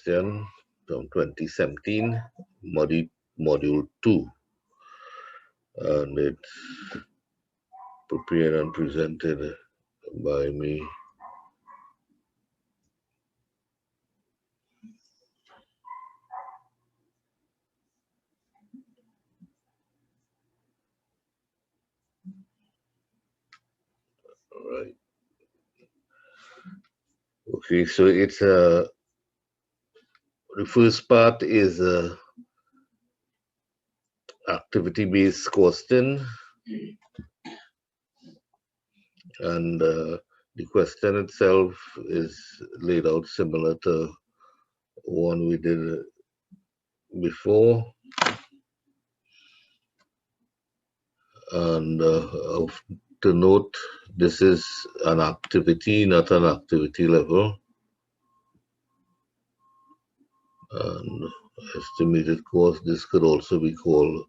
question from 2017, module 2, and it's prepared and presented by me. All right. Okay, so it's the first part is activity-based costing, and the question itself is laid out similar to one we did before, and to note, this is an activity, not an activity level, and estimated cost. This could also be called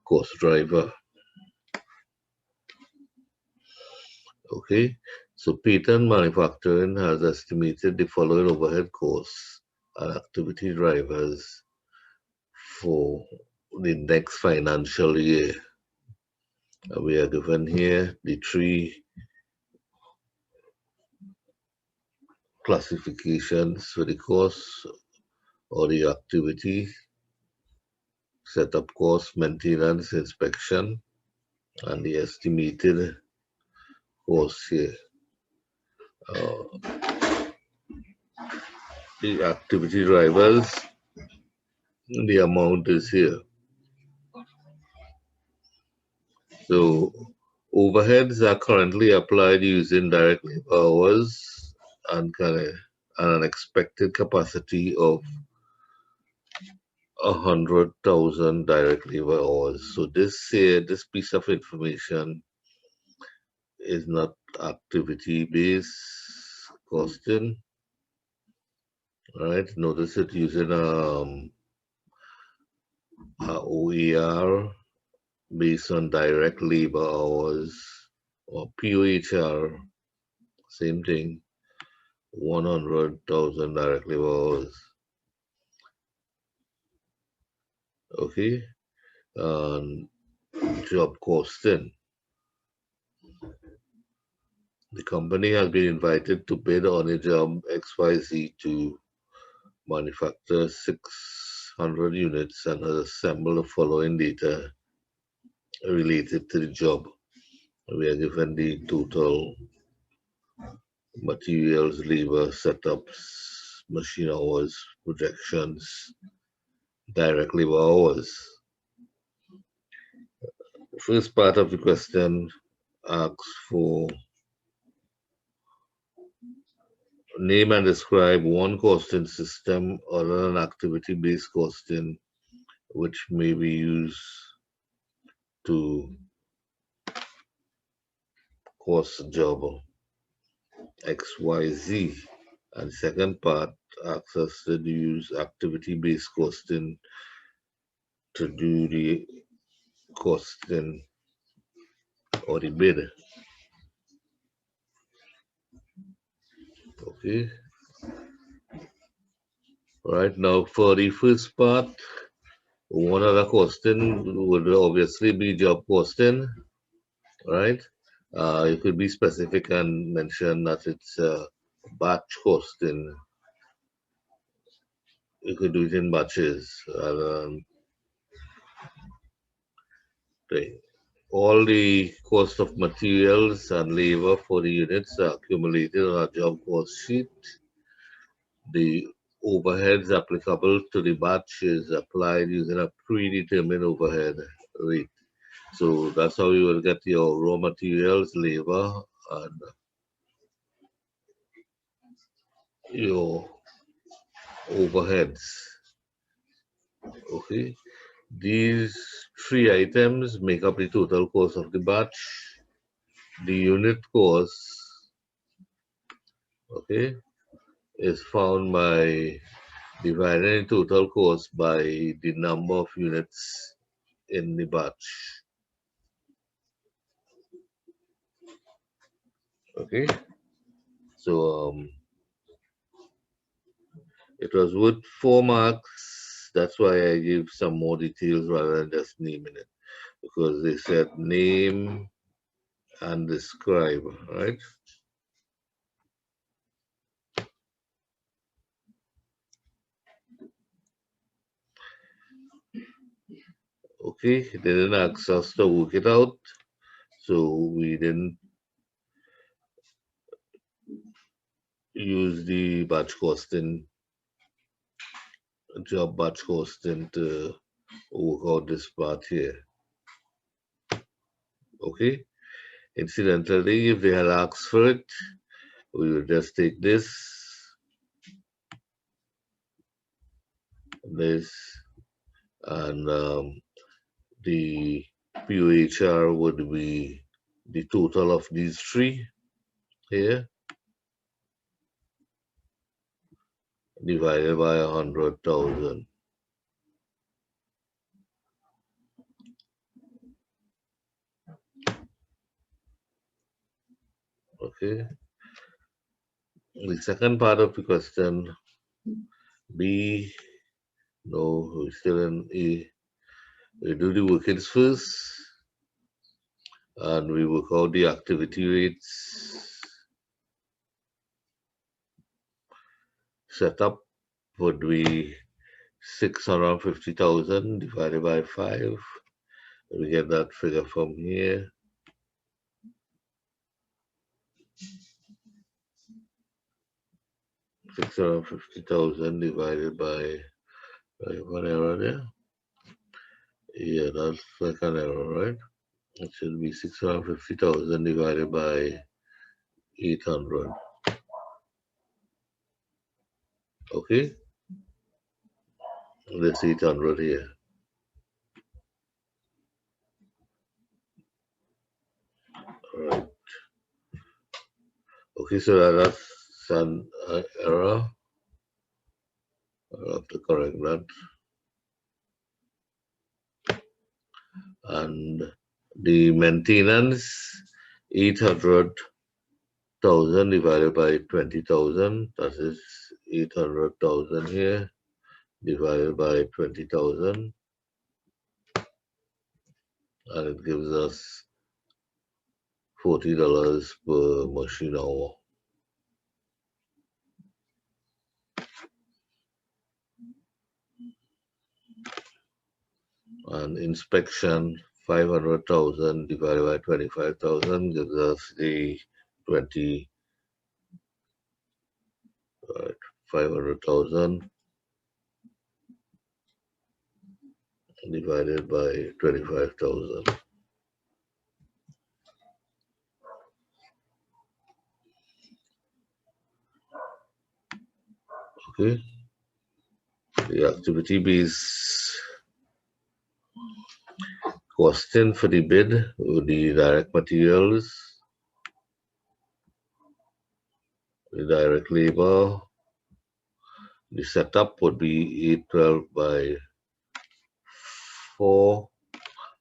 cost driver. Okay, so Patent Manufacturing has estimated the following overhead costs and activity drivers for the next financial year. We are given here the three classifications for the costs or the activity: setup cost, maintenance, inspection, and the estimated cost here. The activity drivers, the amount is here. So overheads are currently applied using direct labor hours and an expected capacity of 100,000 direct labor hours. So this piece of information is not activity-based costing. Right? Notice it using a OER based on direct labor hours, or POHR, same thing, 100,000 direct labor hours. Okay, and job costing. The company has been invited to bid on a job XYZ to manufacture 600 units and has assembled the following data related to the job. We are given the total materials, labor, setups, machine hours, projections, direct labor hours. The first part of the question asks for name and describe one costing system other than activity-based costing which may be used to cost a job XYZ. And the second part asks us to use activity-based costing to do the costing or the bid. Okay. Right now, for the first part, one other costing would obviously be job costing, right? You could be specific and mention that it's batch costing. You could do it in batches. All the cost of materials and labor for the units are accumulated on a job cost sheet. The overheads applicable to the batch is applied using a predetermined overhead rate. So that's how you will get your raw materials, labor, and your overheads. Okay, these three items make up the total cost of the batch. The unit cost, okay, is found by dividing the total cost by the number of units in the batch. Okay, so It was worth 4 marks. That's why I give some more details rather than just naming it. Because they said name and describe, right? Okay, they didn't ask us to work it out, so we didn't use the batch costing, job batch costing to work out this part here. Okay, incidentally, if they had asked for it, we would just take this, and the POHR would be the total of these three here divided by 100,000. Okay. The second part of the question, B, no, we're still in A. We do the workings first, and we work out the activity rates. Setup would be 650,000 divided by 5. We get that figure from here. 650,000 divided by one error there. Yeah, that's like an error, right? It should be 650,000 divided by 800. Okay, this 800 here. All right. Okay, so that's an error. I'll have to correct that. And the maintenance, 800,000 divided by 20,000. That is 800,000 here divided by 20,000. And it gives us $40 per machine hour. And inspection, 500,000 divided by 25,000 gives us the 500,000 divided by 25,000. Okay. The activity based costing for the bid with the direct materials, the direct labor. The setup would be 812 by 4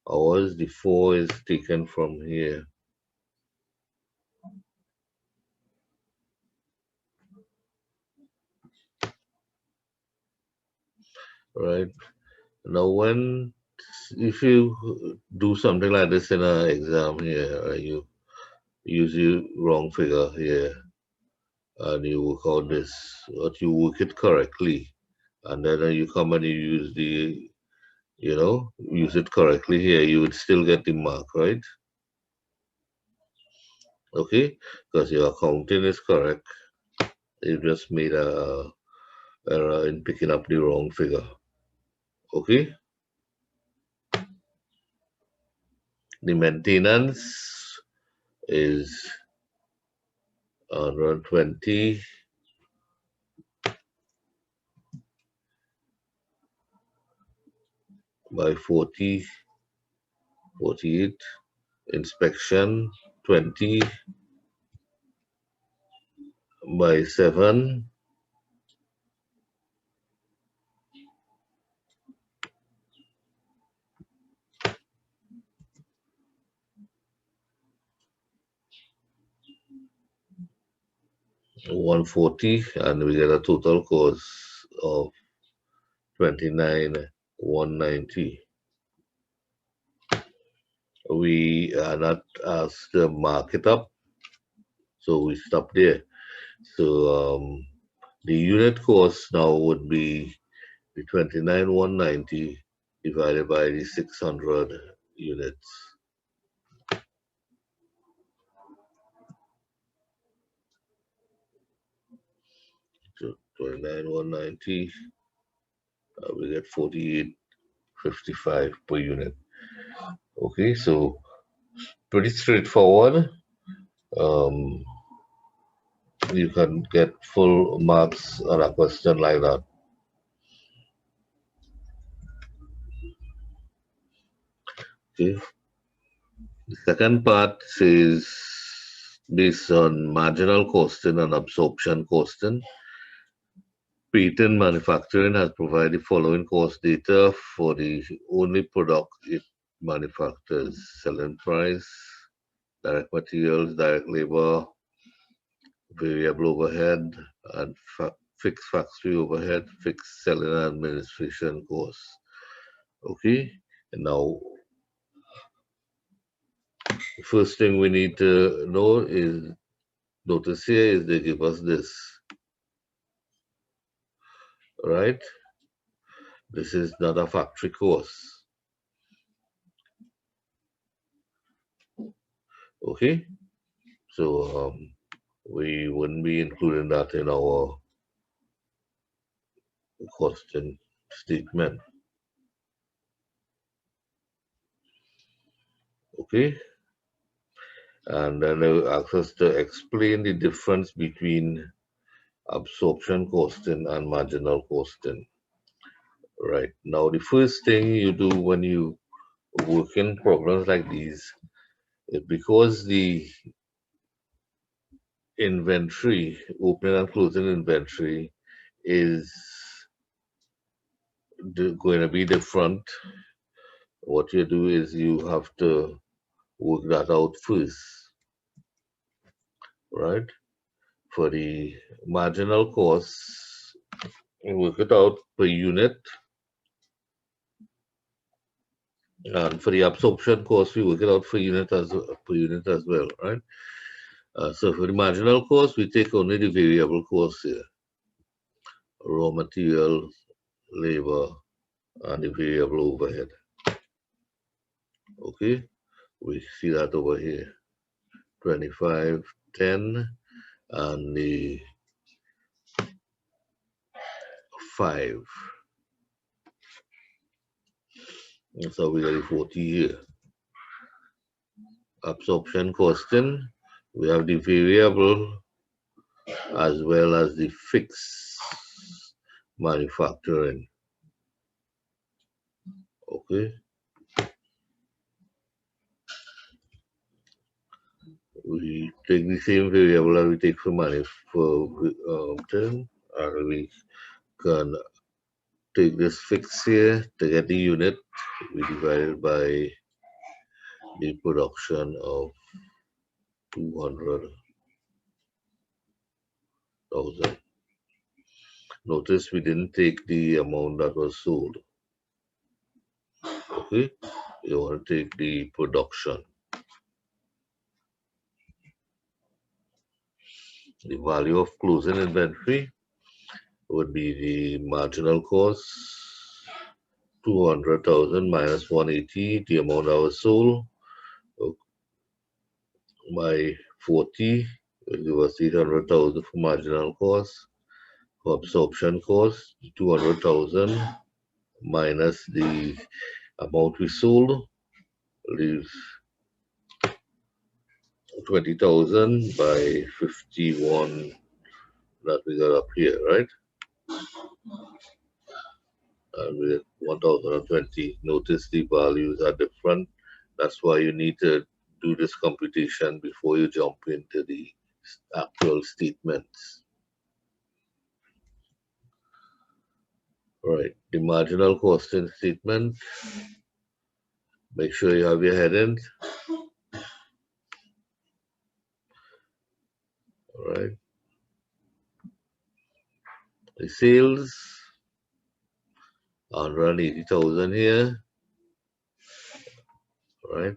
hours. The 4 is taken from here. Right. Now, if you do something like this in an exam here, you use the wrong figure here, and you work out this, but you work it correctly, and then you come and you use use it correctly here, you would still get the mark, right? Okay, because your accounting is correct. You just made a error in picking up the wrong figure. Okay. The maintenance is 120 by 40, 48. Inspection 20 by 7. $140, and we get a total cost of 29,190. We are not asked to mark it up, so we stop there. So the unit cost now would be the 29,190 divided by the 600 units. So 29,190, we get 48.55 per unit. Okay, so pretty straightforward. Um, you can get full marks on a question like that. Okay. The second part says based on marginal costing and absorption costing, patent manufacturing has provided the following cost data for the only product it manufactures: selling price, direct materials, direct labor, variable overhead, and fixed factory overhead, fixed selling and administration costs. Okay, and now the first thing we need to know is, notice here is they give us this, right? This is not a factory cost. Okay, so we wouldn't be including that in our costing statement. Okay, and then they will ask us to explain the difference between absorption costing and marginal costing. Right now, the first thing you do when you work in problems like these is, because the inventory, opening and closing inventory, is going to be different. What you do is you have to work that out first, right? For the marginal costs, you work it out per unit, and for the absorption cost, we work it out per unit as well, right? So for the marginal cost, we take only the variable costs here: raw material, labor, and the variable overhead. Okay, we see that over here, 2510, and the 5. So we got the 40 here. Absorption costing, we have the variable as well as the fixed manufacturing. Okay, we take the same variable that we take for manufacturing, and we can take this fixed here to get the unit. We divide it by the production of 200,000. Notice we didn't take the amount that was sold. Okay, you want to take the production. The value of closing inventory would be the marginal cost, 200,000 minus 180, the amount that was sold, by 40 will give us 800,000 for marginal cost. For absorption cost, 200,000 minus the amount we sold leaves 20,000 by 51 that we got up here, right? And we get 1,020. Notice the values are different. That's why you need to do this computation before you jump into the actual statements. Right, the marginal costing statement. Make sure you have your headings. All right. The sales 180,000 here, right?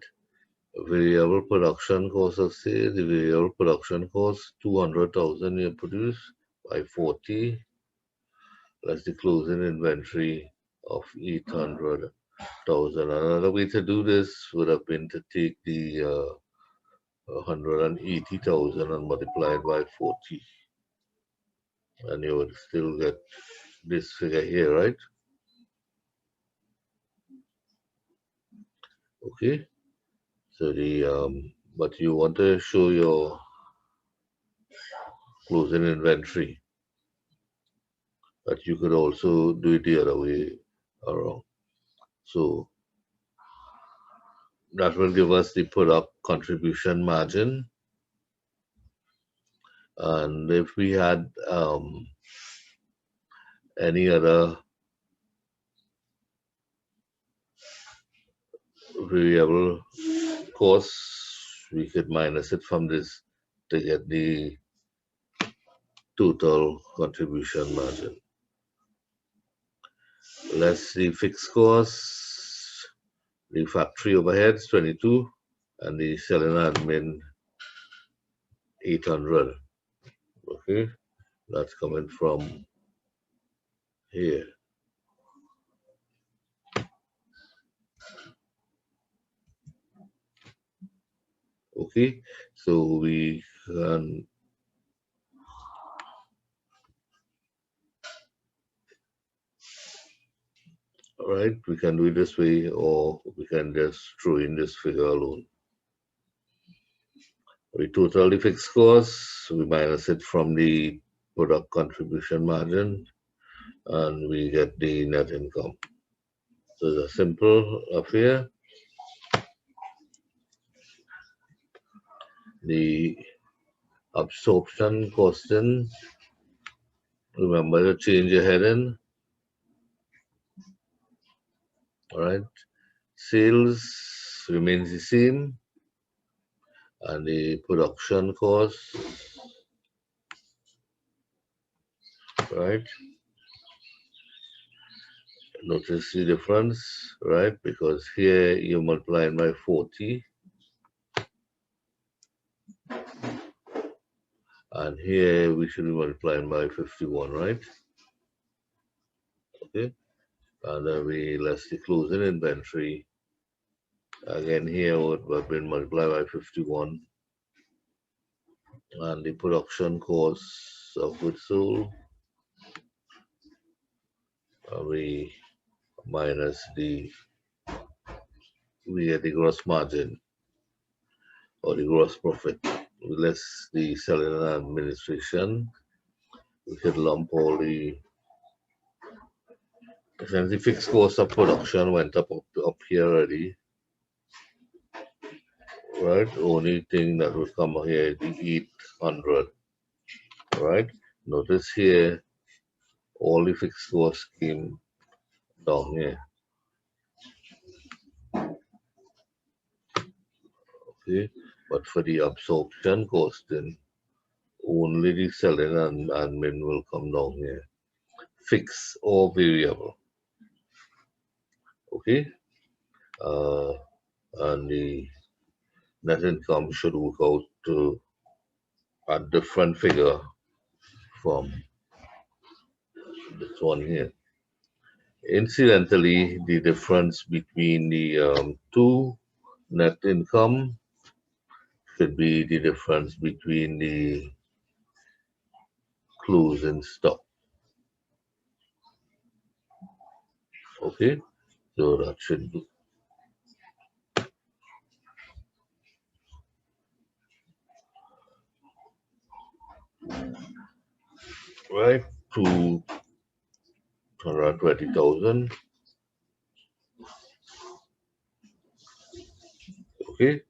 Variable production cost of sales, the variable production cost 200,000 you produce by 40, less the closing inventory of 800,000. Another way to do this would have been to take the 180,000 and multiply it by 40, and you would still get this figure here, right? Okay, so but you want to show your closing inventory, but you could also do it the other way around. So that will give us the product contribution margin. And if we had any other variable costs, we could minus it from this to get the total contribution margin. Less the fixed costs, the factory overheads 22, and the selling admin 800. Okay, that's coming from here. Okay, so we can we can do it this way, or we can just throw in this figure alone. We total the fixed costs, we minus it from the product contribution margin, and we get the net income. So it's a simple affair. The absorption costing, remember to change your heading. All right, sales remains the same, and the production cost, right? Notice the difference, right? Because here you multiply by 40, and here we should be multiplying by 51, right? Okay, and then we less the closing inventory. Again, here would have been multiplied by 51, and the production costs of goods sold, we minus we get the gross margin or the gross profit, less the selling and administration. We could lump all the essentially fixed cost of production went up here already, right? Only thing that would come here is the 800, right? Notice here all the fixed costs came down here. Okay, but for the absorption costing, only the selling and admin will come down here, fixed or variable. Okay, and the net income should work out to a different figure from this one here. Incidentally, the difference between the two net income should be the difference between the closing stock. Okay, so that should be right to 120,000. Okay,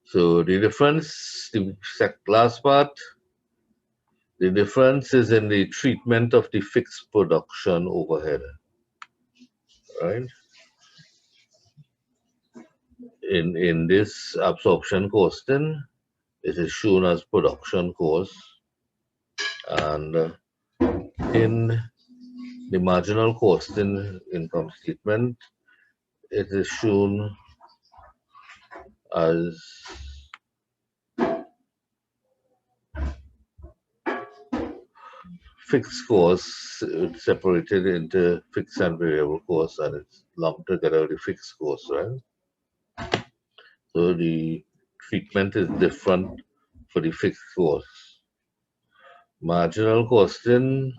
so the difference, the last part, the difference is in the treatment of the fixed production overhead, right? In this absorption costing, it is shown as production cost, and in The marginal costing income statement, it is shown as fixed costs. It's separated into fixed and variable costs, and it's lumped together with the fixed costs, right? So the treatment is different for the fixed costs. Marginal costing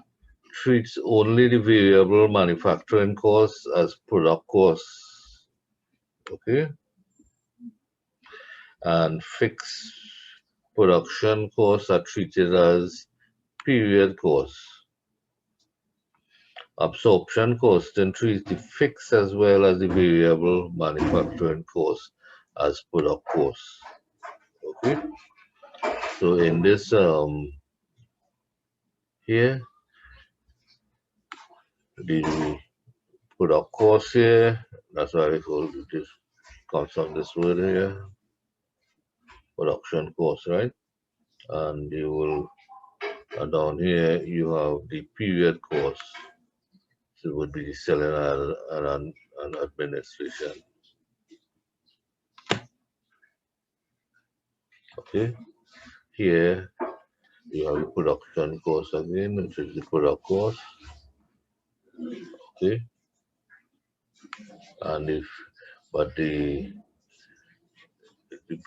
treats only the variable manufacturing costs as product costs, okay? And fixed production costs are treated as period costs. Absorption costing treats the fixed as well as the variable manufacturing costs as product costs. Okay, so in this here, the product cost here, that's why I call this comes from this word here, production cost, right? And you will down here you have the period cost. So it would be the selling and administration. Okay, here you have the production cost again, which is the product cost. Okay, and if but the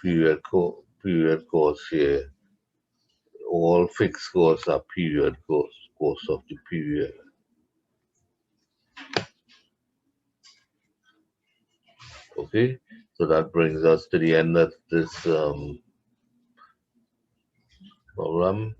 period cost here, all fixed costs are period cost of the period. Okay, so that brings us to the end of this program.